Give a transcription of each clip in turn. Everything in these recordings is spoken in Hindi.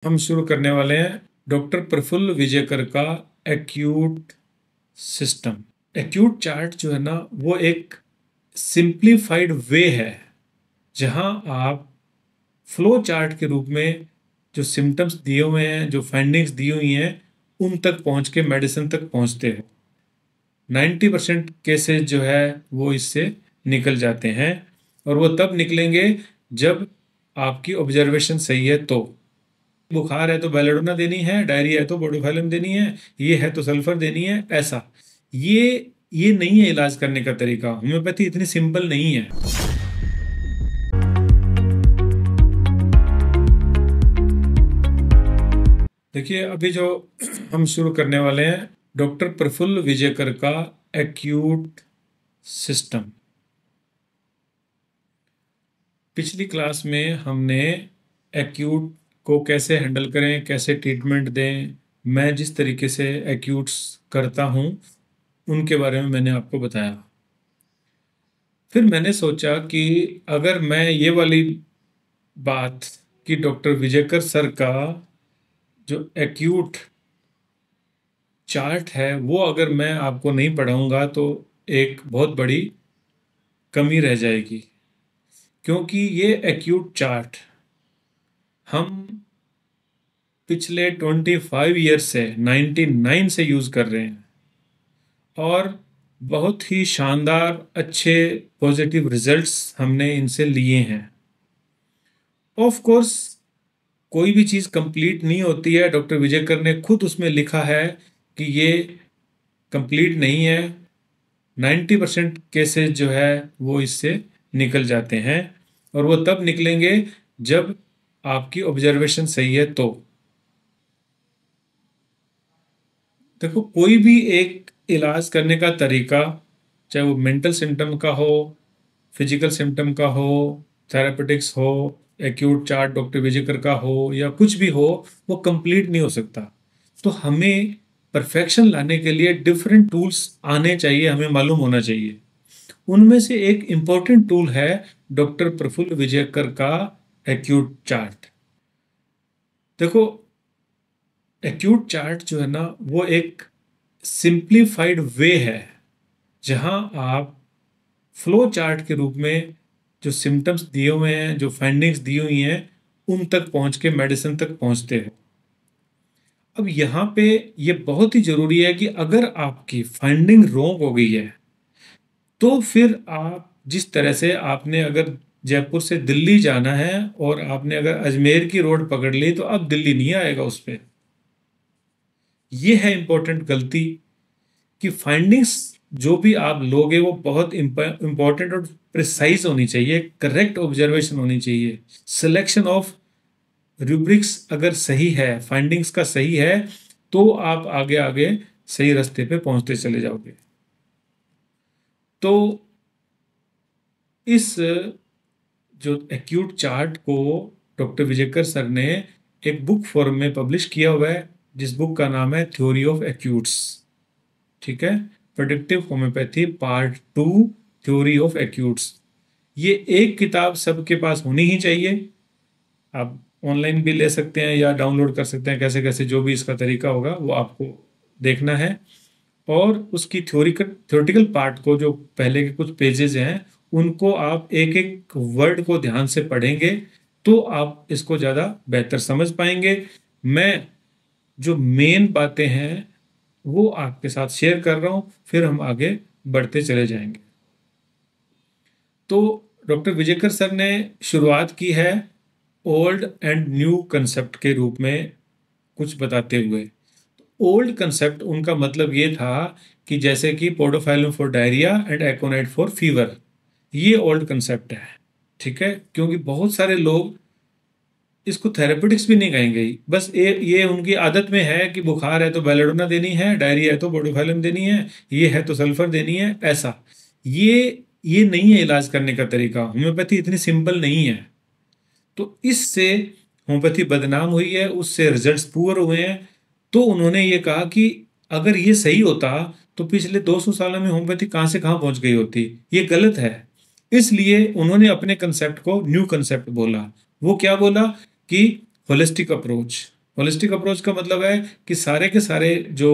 हम शुरू करने वाले हैं डॉक्टर प्रफुल्ल विजयकर का एक्यूट सिस्टम। एक्यूट चार्ट जो है ना, वो एक सिंप्लीफाइड वे है जहां आप फ्लो चार्ट के रूप में जो सिम्टम्स दिए हुए हैं, जो फाइंडिंग्स दी हुई हैं, उन तक पहुंच के मेडिसिन तक पहुंचते हो। 90% केसेस जो है वो इससे निकल जाते हैं, और वो तब निकलेंगे जब आपकी ऑब्जर्वेशन सही है। तो बुखार है तो बेलेडोना देनी है, डायरिया है तो बोडोफाइलम देनी है, ये है तो सल्फर देनी है, ऐसा। ये नहीं है इलाज करने का तरीका। होम्योपैथी इतनी सिंपल नहीं है। देखिए, अभी जो हम शुरू करने वाले हैं डॉक्टर प्रफुल्ल विजयकर का एक्यूट सिस्टम। पिछली क्लास में हमने एक्यूट को कैसे हैंडल करें, कैसे ट्रीटमेंट दें, मैं जिस तरीके से एक्यूट्स करता हूं उनके बारे में मैंने आपको बताया। फिर मैंने सोचा कि अगर मैं ये वाली बात कि डॉक्टर विजयकर सर का जो एक्यूट चार्ट है वो अगर मैं आपको नहीं पढ़ाऊंगा तो एक बहुत बड़ी कमी रह जाएगी, क्योंकि ये एक्यूट चार्ट हम पिछले 25 ईयर से 99 से यूज़ कर रहे हैं, और बहुत ही शानदार अच्छे पॉजिटिव रिजल्ट्स हमने इनसे लिए हैं। ऑफ कोर्स कोई भी चीज़ कंप्लीट नहीं होती है। डॉक्टर विजयकर ने खुद उसमें लिखा है कि ये कंप्लीट नहीं है। 90% केसेस जो है वो इससे निकल जाते हैं, और वो तब निकलेंगे जब आपकी ऑब्जर्वेशन सही है। तो देखो, कोई भी एक इलाज करने का तरीका, चाहे वो मेंटल सिम्टम का हो, फिजिकल सिम्टम का हो, थेरापेटिक्स हो, एक्यूट चार्ट डॉक्टर विजयकर का हो, या कुछ भी हो, वो कंप्लीट नहीं हो सकता। तो हमें परफेक्शन लाने के लिए डिफरेंट टूल्स आने चाहिए, हमें मालूम होना चाहिए। उनमें से एक इम्पॉर्टेंट टूल है डॉक्टर प्रफुल्ल विजयकर का एक्यूट चार्ट। देखो, एक्यूट चार्ट जो है ना, वो एक सिंप्लीफाइड वे है जहां आप फ्लो चार्ट के रूप में जो सिम्टम्स दिए हुए हैं, जो फाइंडिंग्स दी हुई हैं, उन तक पहुंच के मेडिसिन तक पहुंचते हो। अब यहाँ पे ये बहुत ही जरूरी है कि अगर आपकी फाइंडिंग रॉन्ग हो गई है तो फिर आप जिस तरह से आपने अगर जयपुर से दिल्ली जाना है और आपने अगर अजमेर की रोड पकड़ ली तो अब दिल्ली नहीं आएगा उस पर। यह है इंपॉर्टेंट गलती कि फाइंडिंग्स जो भी आप लोगे वो बहुत इंपॉर्टेंट और प्रिसाइज होनी चाहिए, करेक्ट ऑब्जर्वेशन होनी चाहिए। सिलेक्शन ऑफ रूब्रिक्स अगर सही है, फाइंडिंग्स का सही है, तो आप आगे आगे सही रास्ते पे पहुंचते चले जाओगे। तो इस जो एक्यूट चार्ट को डॉक्टर विजयकर सर ने एक बुक फॉर्म में पब्लिश किया हुआ है, जिस बुक का नाम है थ्योरी ऑफ एक्यूट्स। ठीक है, predictive homeopathy part 2, theory of acutes. ये एक किताब सबके पास होनी ही चाहिए। आप ऑनलाइन भी ले सकते हैं या डाउनलोड कर सकते हैं, कैसे कैसे जो भी इसका तरीका होगा वो आपको देखना है। और उसकी थ्योरेटिकल पार्ट को, जो पहले के कुछ पेजेस हैं, उनको आप एक एक वर्ड को ध्यान से पढ़ेंगे तो आप इसको ज़्यादा बेहतर समझ पाएंगे। मैं जो मेन बातें हैं वो आपके साथ शेयर कर रहा हूँ, फिर हम आगे बढ़ते चले जाएंगे। तो डॉक्टर विजयकर सर ने शुरुआत की है ओल्ड एंड न्यू कंसेप्ट के रूप में कुछ बताते हुए। ओल्ड कंसेप्ट उनका मतलब ये था कि जैसे कि podophyllum for diarrhoea and aconite for fever, ये ओल्ड कंसेप्ट है। ठीक है, क्योंकि बहुत सारे लोग इसको थेरेपेटिक्स भी नहीं कहेंगे, बस ये उनकी आदत में है कि बुखार है तो बेलेडोना देनी है, डायरिया है तो बोडोफाइलम देनी है, ये है तो सल्फर देनी है, ऐसा। ये नहीं है इलाज करने का तरीका। होम्योपैथी इतनी सिंपल नहीं है। तो इससे होम्योपैथी बदनाम हुई है, उससे रिजल्ट्स पुअर हुए हैं। तो उन्होंने ये कहा कि अगर ये सही होता तो पिछले 200 सालों में होम्योपैथी कहाँ से कहाँ पहुंच गई होती। ये गलत है। इसलिए उन्होंने अपने कंसेप्ट को न्यू कंसेप्ट बोला। वो क्या बोला कि होलिस्टिक अप्रोच। होलिस्टिक अप्रोच का मतलब है कि सारे के सारे जो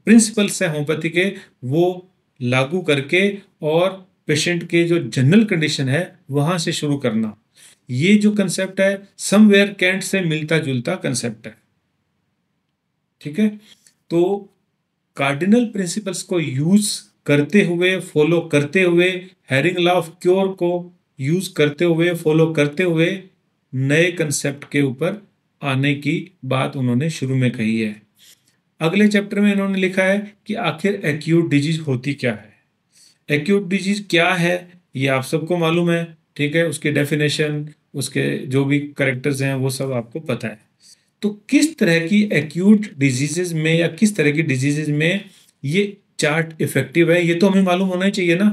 प्रिंसिपल्स हैं होम्योपैथी के वो लागू करके और पेशेंट के जो जनरल कंडीशन है वहां से शुरू करना। ये जो कंसेप्ट है समवेयर कैंट से मिलता जुलता कंसेप्ट है। ठीक है, तो कार्डिनल प्रिंसिपल्स को यूज करते हुए, फॉलो करते हुए, हैरिंग लॉ ऑफ क्योर को यूज करते हुए, फॉलो करते हुए नए कंसेप्ट के ऊपर आने की बात उन्होंने शुरू में कही है। अगले चैप्टर में इन्होंने लिखा है कि आखिर एक्यूट डिजीज होती क्या है। एक्यूट डिजीज क्या है ये आप सबको मालूम है, ठीक है, उसकी डेफिनेशन, उसके जो भी करेक्टर्स हैं वो सब आपको पता है। तो किस तरह की एक्यूट डिजीजेज में या किस तरह की डिजीजेज में ये चार्ट इफेक्टिव है ये तो हमें मालूम होना ही चाहिए ना।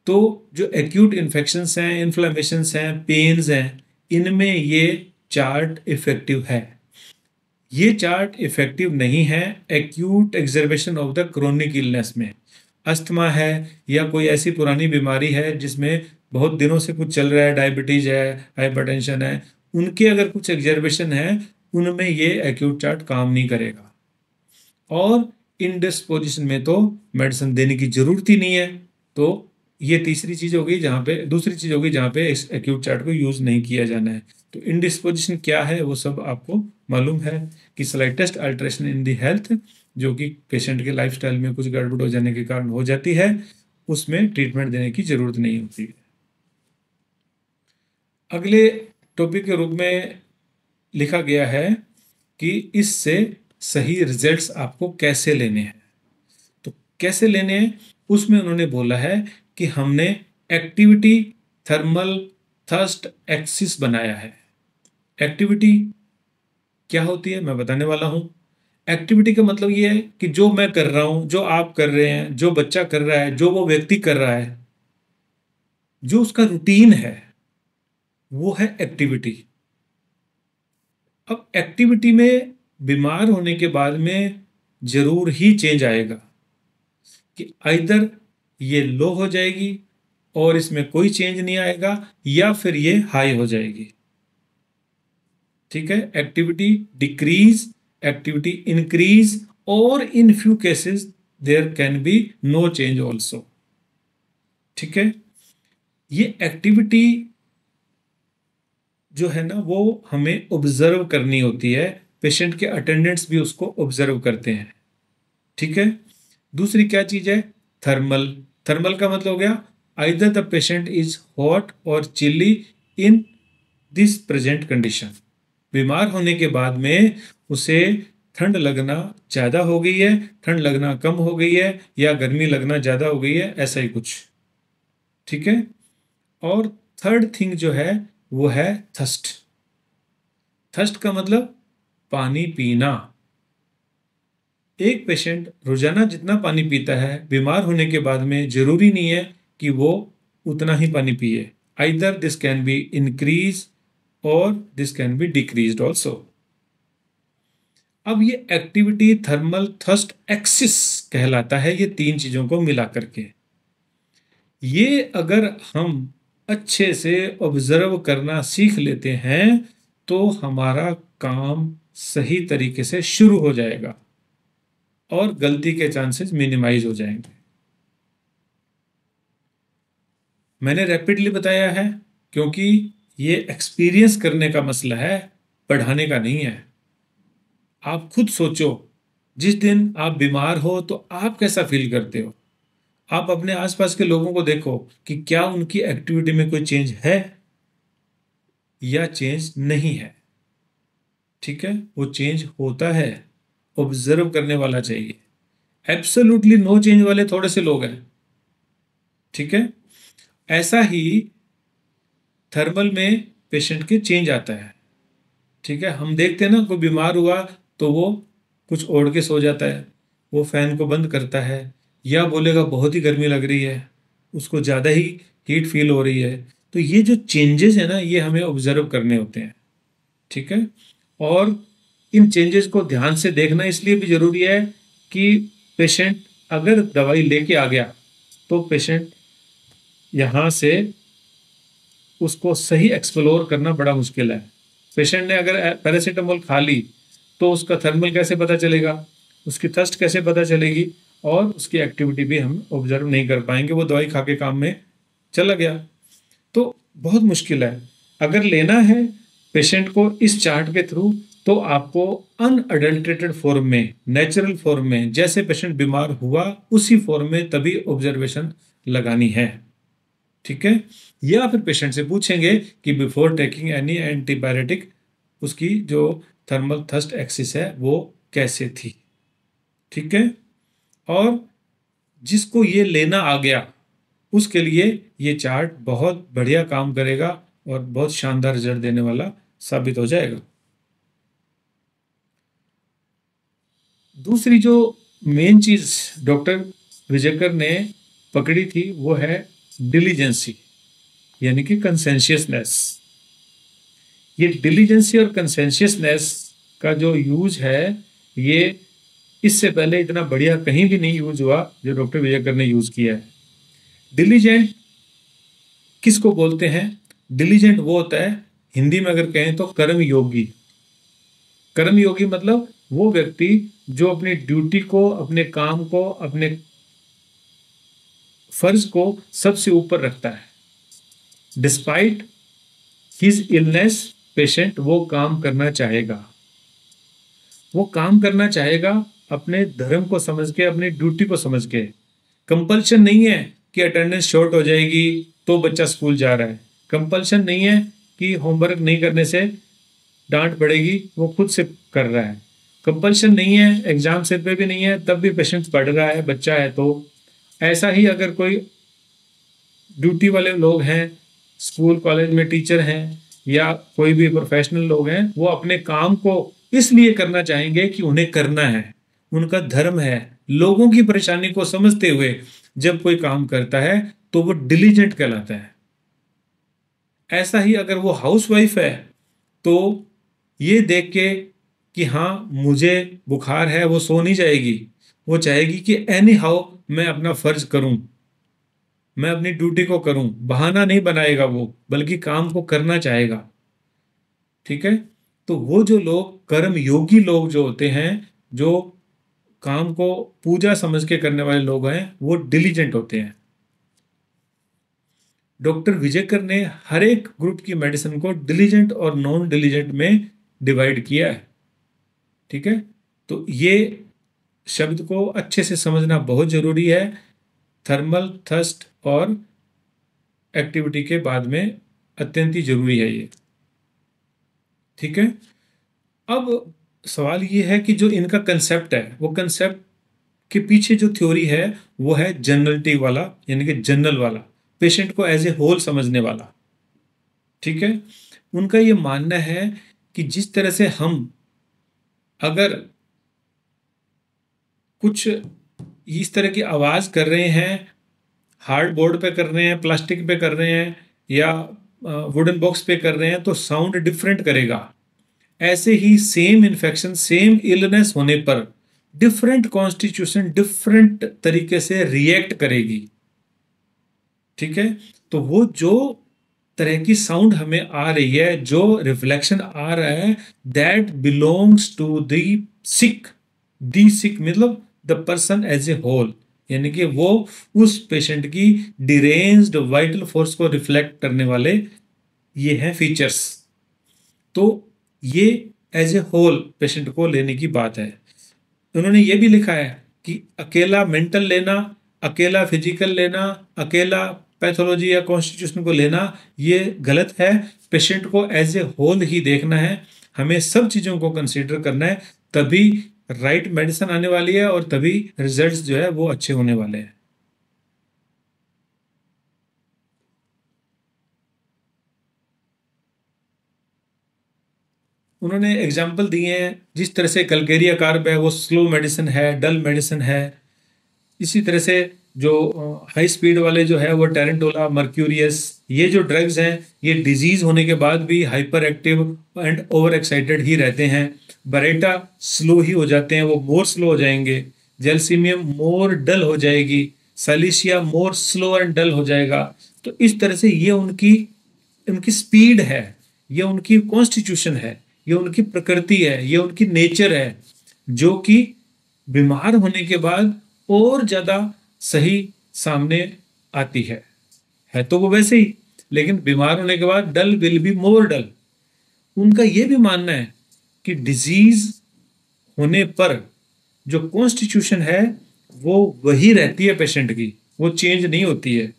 तो जो एक्यूट इन्फेक्शंस हैं, इन्फ्लेमेशंस हैं, पेन्स हैं, इनमें ये चार्ट इफेक्टिव है। ये चार्ट इफेक्टिव नहीं है acute exacerbation of the chronic illness में। अस्थमा है या कोई ऐसी पुरानी बीमारी है जिसमें बहुत दिनों से कुछ चल रहा है, डायबिटीज है, हाइपरटेंशन है, उनके अगर कुछ एग्जर्वेशन है उनमें ये एक्यूट चार्ट काम नहीं करेगा। और इंडिस्पोजिशन में तो मेडिसिन देने की जरूरत ही नहीं है। तो ये तीसरी चीज होगी जहाँ पे, दूसरी चीज होगी जहाँ पे इस एक्यूट चार्ट को यूज नहीं किया जाना है। तो इंडिस्पोजिशन क्या है वो सब आपको मालूम है कि slightest alteration in the health, जो कि पेशेंट के लाइफस्टाइल में कुछ गड़बड़ हो जाने के कारण हो जाती है, उसमें ट्रीटमेंट देने की जरूरत नहीं होती है। अगले टॉपिक के रूप में लिखा गया है कि इससे सही रिजल्ट्स आपको कैसे लेने हैं। तो कैसे लेने हैं उसमें उन्होंने बोला है कि हमने एक्टिविटी थर्मल थर्स्ट एक्सिस बनाया है। एक्टिविटी क्या होती है मैं बताने वाला हूं। एक्टिविटी का मतलब ये है कि जो मैं कर रहा हूं, जो आप कर रहे हैं, जो बच्चा कर रहा है, जो वो व्यक्ति कर रहा है, जो उसका रूटीन है, वो है एक्टिविटी। अब एक्टिविटी में बीमार होने के बाद में जरूर ही चेंज आएगा कि आइदर ये लो हो जाएगी और इसमें कोई चेंज नहीं आएगा, या फिर ये हाई हो जाएगी। ठीक है, एक्टिविटी डिक्रीज, एक्टिविटी इंक्रीज, और in few cases there can be no change also. ठीक है, ये एक्टिविटी जो है ना वो हमें ऑब्जर्व करनी होती है। पेशेंट के अटेंडेंट्स भी उसको ऑब्जर्व करते हैं। ठीक है, दूसरी क्या चीज है, थर्मल। थर्मल का मतलब हो गया either the patient is hot और chilly in this present condition. बीमार होने के बाद में उसे ठंड लगना ज्यादा हो गई है, ठंड लगना कम हो गई है, या गर्मी लगना ज्यादा हो गई है, ऐसा ही कुछ। ठीक है, और थर्ड थिंग जो है वो है थर्स्ट। थर्स्ट का मतलब पानी पीना। एक पेशेंट रोजाना जितना पानी पीता है बीमार होने के बाद में जरूरी नहीं है कि वो उतना ही पानी पिए। Either this can be increase और this can be decreased also. अब ये एक्टिविटी थर्मल थर्स्ट एक्सिस कहलाता है, ये तीन चीजों को मिला करके। ये अगर हम अच्छे से ऑब्जर्व करना सीख लेते हैं तो हमारा काम सही तरीके से शुरू हो जाएगा और गलती के चांसेस मिनिमाइज हो जाएंगे। मैंने रैपिडली बताया है क्योंकि ये एक्सपीरियंस करने का मसला है, पढ़ाने का नहीं है। आप खुद सोचो, जिस दिन आप बीमार हो तो आप कैसा फील करते हो। आप अपने आसपास के लोगों को देखो कि क्या उनकी एक्टिविटी में कोई चेंज है या चेंज नहीं है। ठीक है, वो चेंज होता है, ऑब्जर्व करने वाला चाहिए। एब्सोल्युटली नो चेंज वाले थोड़े से लोग हैं। ठीक है, ऐसा ही थर्मल में पेशेंट के चेंज आता है। ठीक है, हम देखते हैं ना कोई बीमार हुआ तो वो कुछ ओढ़ के सो जाता है, वो फैन को बंद करता है, या बोलेगा बहुत ही गर्मी लग रही है, उसको ज़्यादा ही हीट फील हो रही है। तो ये जो चेंजेस है ना ये हमें ऑब्जर्व करने होते हैं। ठीक है, और इन चेंजेस को ध्यान से देखना इसलिए भी जरूरी है कि पेशेंट अगर दवाई लेके आ गया तो पेशेंट यहाँ से उसको सही एक्सप्लोर करना बड़ा मुश्किल है। पेशेंट ने अगर पैरासीटामोल खा ली तो उसका थर्मल कैसे पता चलेगा, उसकी थर्स्ट कैसे पता चलेगी, और उसकी एक्टिविटी भी हम ऑब्जर्व नहीं कर पाएंगे, वो दवाई खा के काम में चला गया। तो बहुत मुश्किल है। अगर लेना है पेशेंट को इस चार्ट के थ्रू, तो आपको अनअडल्ट्रेटेड फॉर्म में, नेचुरल फॉर्म में, जैसे पेशेंट बीमार हुआ उसी फॉर्म में तभी ऑब्जर्वेशन लगानी है। ठीक है। या फिर पेशेंट से पूछेंगे कि बिफोर टेकिंग एनी एंटीबायोटिक उसकी जो थर्मल थर्स्ट एक्सिस है वो कैसे थी। ठीक है। और जिसको ये लेना आ गया उसके लिए ये चार्ट बहुत बढ़िया काम करेगा और बहुत शानदार रिजल्ट देने वाला साबित हो जाएगा। दूसरी जो मेन चीज डॉक्टर विजयकर ने पकड़ी थी वो है डिलीजेंसी, यानी कि कंसेंशियसनेस। ये डिलीजेंसी और कंसेंशियसनेस का जो यूज है ये इससे पहले इतना बढ़िया कहीं भी नहीं यूज हुआ जो डॉक्टर विजयकर ने यूज किया है। डिलीजेंट किसको बोलते हैं? डिलीजेंट वो होता है, हिंदी में अगर कहें तो कर्मयोगी। कर्मयोगी मतलब वो व्यक्ति जो अपनी ड्यूटी को, अपने काम को, अपने फर्ज को सबसे ऊपर रखता है। डिस्पाइट हिज इलनेस पेशेंट वो काम करना चाहेगा, वो काम करना चाहेगा अपने धर्म को समझ के, अपनी ड्यूटी को समझ के। कंपल्शन नहीं है कि अटेंडेंस शॉर्ट हो जाएगी तो बच्चा स्कूल जा रहा है, कंपल्शन नहीं है कि होमवर्क नहीं करने से डांट पड़ेगी, वो खुद से कर रहा है। कंपल्शन नहीं है, एग्जाम सिर पे भी नहीं है, तब भी पेशेंट पढ़ रहा है, बच्चा है। तो ऐसा ही अगर कोई ड्यूटी वाले लोग हैं, स्कूल कॉलेज में टीचर हैं या कोई भी प्रोफेशनल लोग हैं, वो अपने काम को इसलिए करना चाहेंगे कि उन्हें करना है, उनका धर्म है। लोगों की परेशानी को समझते हुए जब कोई काम करता है तो वो डिलीजेंट कहलाता है। ऐसा ही अगर वो हाउसवाइफ है तो ये देख के कि हाँ मुझे बुखार है, वो सो नहीं जाएगी, वो चाहेगी कि एनी हाउ मैं अपना फर्ज करूं, मैं अपनी ड्यूटी को करूं। बहाना नहीं बनाएगा वो, बल्कि काम को करना चाहेगा। ठीक है। तो वो जो लोग कर्म योगी लोग जो होते हैं, जो काम को पूजा समझ के करने वाले लोग हैं, वो डिलीजेंट होते हैं। डॉक्टर विजयकर ने हर एक ग्रुप की मेडिसिन को डिलीजेंट और नॉन डिलीजेंट में डिवाइड किया है। ठीक है। तो ये शब्द को अच्छे से समझना बहुत जरूरी है। थर्मल, थर्स्ट और एक्टिविटी के बाद में अत्यंत ही जरूरी है ये। ठीक है। अब सवाल ये है कि जो इनका कंसेप्ट है, वो कंसेप्ट के पीछे जो थ्योरी है वो है जनरलिटी वाला, यानी कि जनरल वाला, पेशेंट को एज ए होल समझने वाला। ठीक है। उनका ये मानना है कि जिस तरह से हम अगर कुछ इस तरह की आवाज कर रहे हैं, हार्ड बोर्ड पे कर रहे हैं, प्लास्टिक पे कर रहे हैं या वुडन बॉक्स पे कर रहे हैं, तो साउंड डिफरेंट करेगा। ऐसे ही सेम इन्फेक्शन, सेम इलनेस होने पर डिफरेंट कॉन्स्टिट्यूशन डिफरेंट तरीके से रिएक्ट करेगी। ठीक है। तो वो जो तरह की साउंड हमें आ रही है, जो रिफ्लेक्शन आ रहा है, that belongs to the sick. The sick मतलब the person as a whole, यानी कि वो उस पेशेंट की डिरेंज्ड वाइटल फोर्स को रिफ्लेक्ट करने वाले ये हैं फीचर्स। तो ये एज ए होल पेशेंट को लेने की बात है। उन्होंने ये भी लिखा है कि अकेला मेंटल लेना, अकेला फिजिकल लेना, अकेला पैथोलॉजी या कॉन्स्टिट्यूशन को लेना, ये गलत है। पेशेंट को एज ए होल ही देखना है, हमें सब चीज़ों को कंसीडर करना है, तभी राइट मेडिसिन आने वाली है और तभी रिजल्ट्स जो है वो अच्छे होने वाले हैं। उन्होंने एग्जाम्पल दिए हैं, जिस तरह से कल्केरिया कार्ब है वो स्लो मेडिसिन है, डल मेडिसिन है। इसी तरह से जो हाई स्पीड वाले जो है वो टेरेंटोला, मर्क्यूरियस, ये जो ड्रग्स हैं ये डिजीज होने के बाद भी hyper active and over excited ही रहते हैं। बरेटा स्लो ही हो जाते हैं, वो मोर स्लो हो जाएंगे। जेलसीमियम मोर डल हो जाएगी, सैलिसिया मोर स्लो एंड डल हो जाएगा। तो इस तरह से ये उनकी उनकी स्पीड है, ये उनकी कॉन्स्टिट्यूशन है, ये उनकी प्रकृति है, ये उनकी नेचर है, जो कि बीमार होने के बाद और ज्यादा सही सामने आती है तो वो वैसे ही, लेकिन बीमार होने के बाद डल विल बी मोर डल। उनका यह भी मानना है कि डिजीज होने पर जो कॉन्स्टिट्यूशन है वो वही रहती है पेशेंट की, वो चेंज नहीं होती है।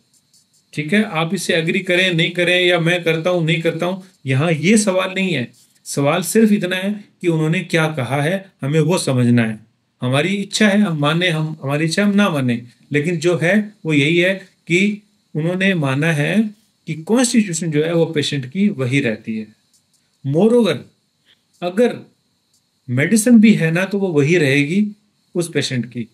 ठीक है, आप इसे एग्री करें नहीं करें, या मैं करता हूं नहीं करता हूं, यहां ये सवाल नहीं है। सवाल सिर्फ इतना है कि उन्होंने क्या कहा है, हमें वो समझना है। हमारी इच्छा है हम माने, हम हमारी इच्छा हम ना माने, लेकिन जो है वो यही है कि उन्होंने माना है कि कॉन्स्टिट्यूशन जो है वो पेशेंट की वही रहती है। मोर ओवर, अगर मेडिसिन भी है ना तो वो वही रहेगी उस पेशेंट की।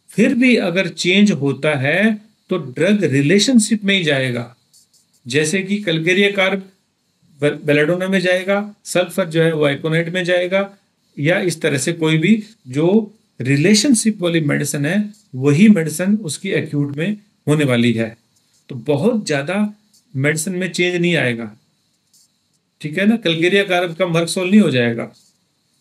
फिर भी अगर चेंज होता है तो ड्रग रिलेशनशिप में ही जाएगा, जैसे कि कलकेरिया कार्ब बेलाडोना में जाएगा, सल्फर जो है वो आइकोनेट में जाएगा, या इस तरह से कोई भी जो रिलेशनशिप वाली मेडिसिन है वही मेडिसिन उसकी एक्यूट में होने वाली है। तो बहुत ज्यादा मेडिसिन में चेंज नहीं आएगा। ठीक है ना, कलकेरिया कार्ब का मर्कसोल नहीं हो जाएगा,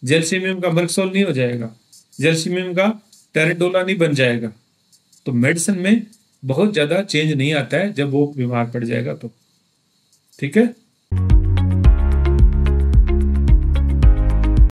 जेलसीमियम का मर्कसोल नहीं हो जाएगा, जेलसीमियम का टेरेडोला नहीं बन जाएगा। तो मेडिसिन में बहुत ज्यादा चेंज नहीं आता है जब वो बीमार पड़ जाएगा तो। ठीक है।